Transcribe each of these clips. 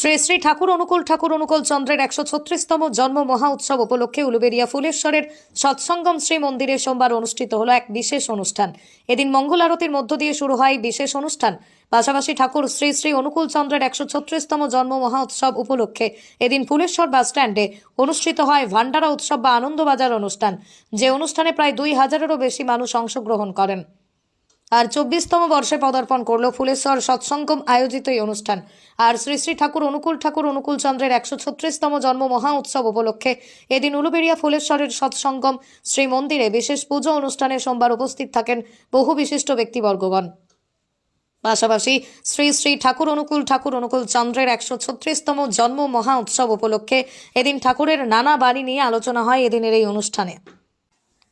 শ্রী শ্রী ঠাকুর অনুকূল চন্দ্রের 136তম জন্ম মহা উৎসব উপলক্ষে উলুবেড়িয়া ফুলেশ্বরের সৎসঙ্গম শ্রী মন্দিরে সোমবার অনুষ্ঠিত হলো এক বিশেষ অনুষ্ঠান। এদিন মঙ্গল আরতির মধ্য দিয়ে শুরু হয় বিশেষ অনুষ্ঠান। পাশাপাশি ঠাকুর শ্রী শ্রী অনুকূল চন্দ্রের 136তম জন্ম মহা উৎসব উপলক্ষে এদিন ফুলেশ্বর বাস স্ট্যান্ডে অনুষ্ঠিত হয় ভান্ডারা উৎসব বা আনন্দবাজার অনুষ্ঠান, যে অনুষ্ঠানে প্রায় 2000-এরও বেশি মানুষ অংশগ্রহণ করেন। আর 24তম বর্ষে পদার্পণ করল ফুলেশ্বর সৎসঙ্গম আয়োজিত এই অনুষ্ঠান। আর শ্রী শ্রী ঠাকুর অনুকূল চন্দ্রের 136তম জন্ম মহা উৎসব উপলক্ষে এদিন উলুবেড়িয়া ফুলেশ্বরের সৎসঙ্গম শ্রী মন্দিরে বিশেষ পুজো অনুষ্ঠানে সোমবার উপস্থিত থাকেন বহু বিশিষ্ট ব্যক্তিবর্গগণ। পাশাপাশি শ্রী শ্রী ঠাকুর অনুকূল চন্দ্রের 136তম জন্ম মহা উৎসব উপলক্ষে এদিন ঠাকুরের নানা বাণী নিয়ে আলোচনা হয় এদিনের এই অনুষ্ঠানে।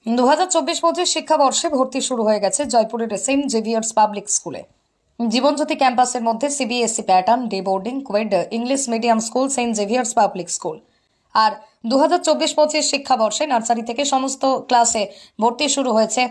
2024-25 শিক্ষাবর্ষে ভর্তি শুরু হয়ে গেছে জয়পুরের সেন্ট জেভিয়ার্স পাবলিক স্কুলে। জীবনজ্যোতি ক্যাম্পাসের মধ্যে CBSE pattern, day boarding, coed English medium school, Saint Xavier's public school. আর 2024-25 শিক্ষাবর্ষে নার্সারি থেকে সমস্ত ক্লাসে ভর্তি শুরু হয়েছে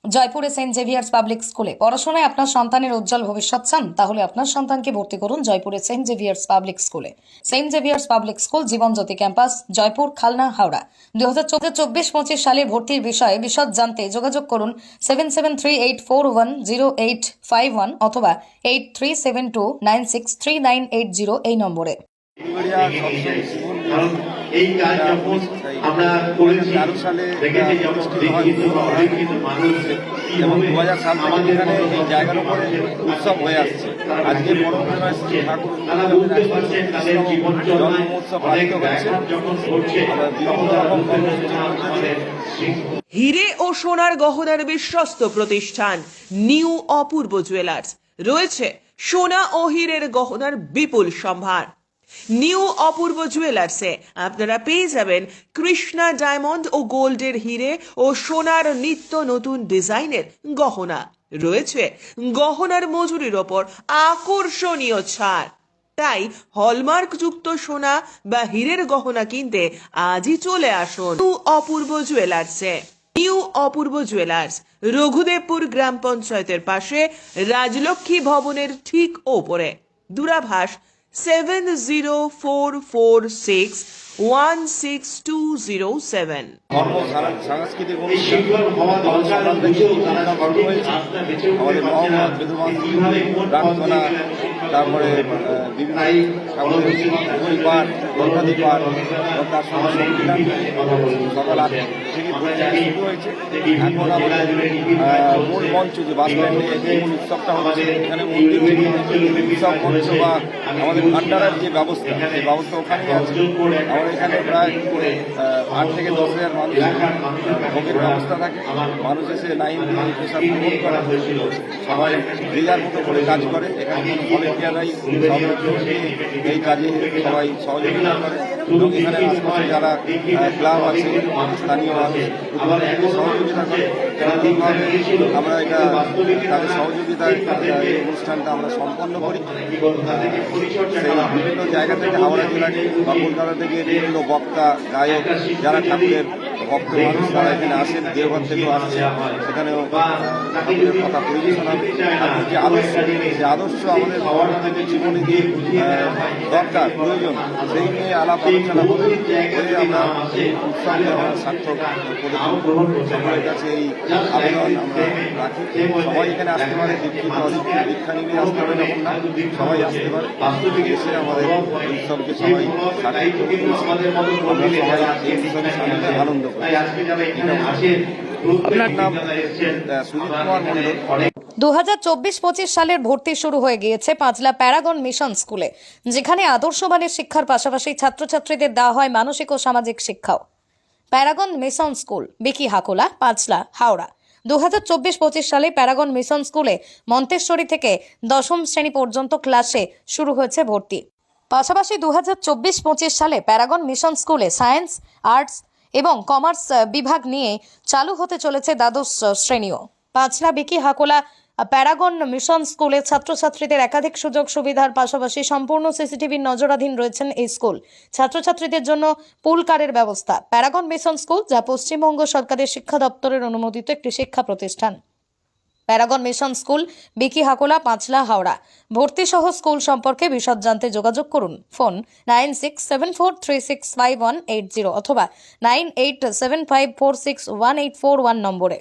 জয়পুরে সেন্ট জেভিয়ার্স পাবলিক স্কুলে। পড়াশোনায় আপনার সন্তানের উজ্জ্বল ভবিষ্যৎ চান, তাহলে আপনার সন্তানকে ভর্তি করুন জয়পুরে সেন্ট জেভিয়ার্স পাবলিক স্কুলে। Saint Xavier's public school, Jibanjyoti campus, Jaipur, Khalna, Howrah. 2024-25 সালে ভর্তির বিষয়ে বিশদ জানতে যোগাযোগ করুন 7738410851 অথবা 8372963980 এই নম্বরে। এই কাজ যখন আমরা করেছি 2000 সাল থেকে এখানে এই জায়গার উপরে উৎসব হয়ে আসছে। আজকে তারা বুঝতে পারছেন তাদের জীবন উৎসব পালিত হচ্ছে। হিরে ও সোনার গহনার বিশ্বস্ত প্রতিষ্ঠান নিউ অপূর্ব জুয়েলার্স রয়েছে সোনা ও হীরের গহনার বিপুল সম্ভার। নিউ অপূর্ব জুয়েলার্সে আপনারা পেয়ে যাবেন কৃষ্ণা ডায়মন্ড ও গোল্ডের হিরে ও সোনার নিত্য নতুন ডিজাইনের গহনা। রয়েছে গহনার মজুরির ওপর আকর্ষণীয় ছাড়। তাই হলমার্ক যুক্ত সোনা বা হীরের গহনা কিনতে আজই চলে আসুন নিউ অপূর্ব জুয়েলার্সে। নিউ অপূর্ব জুয়েলার্স রঘুদেবপুর গ্রাম পঞ্চায়েতের পাশে রাজলক্ষ্মী ভবনের ঠিক ওপরে। দূরাভাষ 7044616207। সাংস্কৃতিক তারপরে সকাল 8 থেকে শুরু হয়েছে। এখন আমাদের মূল মঞ্চ যে বাস স্ট্যান্ডে মূল উৎসবটা হচ্ছে, এখানে মন্দির উৎসব মঞ্চ বা আমাদের ভান্ডারার যে ব্যবস্থা, সেই ব্যবস্থা ওখানেই আছে। আমাদের এখানে প্রায় 8 থেকে 10,000 মানুষের ভোগের ব্যবস্থা থাকে। মানুষ এসে লাইন দিয়ে পেশাব গ্রহণ করে, সবাই যে যার মতো করে কাজ করে। এখানে ভলেন্টিয়াররাই এই কাজে সবাই সহযোগিতা করে এবং এখানে আশপাশে যারা ক্লাব আছে, স্থানীয় মানুষ সহযোগিতা করে। আমরা এটা তাদের সহযোগিতায় এই অনুষ্ঠানটা আমরা সম্পন্ন করি। বিভিন্ন জায়গা থেকে হাওড়া জেলা বা কলকাতা থেকে বিভিন্ন বক্তা, গায়ক, যারা ঠাকুরের ভক্ত মানুষ, তারা এখানে আসেন। দেওঘর থেকেও আসছে, সেখানেও ঠাকুরের কথা পরিবেশন হবে। ঠাকুর যে আদর্শ, যে আদর্শ আমাদের থেকে জীবনে যে দরকার, প্রয়োজন, সেই নিয়ে আলাপ আলোচনা করে আমরা এই উৎসবকে আমরা সার্থক করে সকলের কাছে এই আবেদন আমরা রাখি। সবাই এখানে আসতে পারে, দীক্ষিত অদীক্ষিত, দীক্ষা নিয়ে আসতে পারে এরকম না, সবাই আসতে পারে। বাস্তবিক এসে আমাদের উৎসবকে সবাই সার্থক করে আমরা সবাই এই উৎসবের সামনে আনন্দ করি। আপনার নাম সুজিত কুমার মণ্ডল। 2024-25 সালের ভর্তি শুরু হয়ে গিয়েছে পাঁচলা প্যারাগন মিশন স্কুলে, যেখানে আদর্শবানের শিক্ষার পাশাপাশি ছাত্রছাত্রীদের দেওয়া হয় মানসিক ও সামাজিক শিক্ষাও। প্যারাগন মিশন স্কুল, বিকি হাকোলা, পাঁচলা, হাওড়া। 2024-25 সালে প্যারাগন মিশন স্কুলে মন্তেশ্বরী থেকে 10ম শ্রেণী পর্যন্ত ক্লাসে শুরু হয়েছে ভর্তি। পাশাপাশি 2024-25 সালে প্যারাগন মিশন স্কুলে সায়েন্স, আর্টস এবং কমার্স বিভাগ নিয়ে চালু হতে চলেছে দ্বাদশ শ্রেণীও। পাঁচলা বিকি হাকোলা প্যারাগন মিশন স্কুলে ছাত্রছাত্রীদের একাধিক সুযোগ সুবিধার পাশাপাশি সম্পূর্ণ সিসিটিভির নজরাধীন রয়েছেন এই স্কুল। ছাত্রছাত্রীদের জন্য পুল কারের ব্যবস্থা। প্যারাগন মিশন স্কুল, যা পশ্চিমবঙ্গ সরকারের শিক্ষা দপ্তরের অনুমোদিত একটি শিক্ষা প্রতিষ্ঠান। প্যারাগন মিশন স্কুল, বিকি হাকোলা, পাঁচলা, হাওড়া। ভর্তি সহ স্কুল সম্পর্কে বিশদ জানতে যোগাযোগ করুন। ফোন 9674365180 অথবা 9875461841 নম্বরে।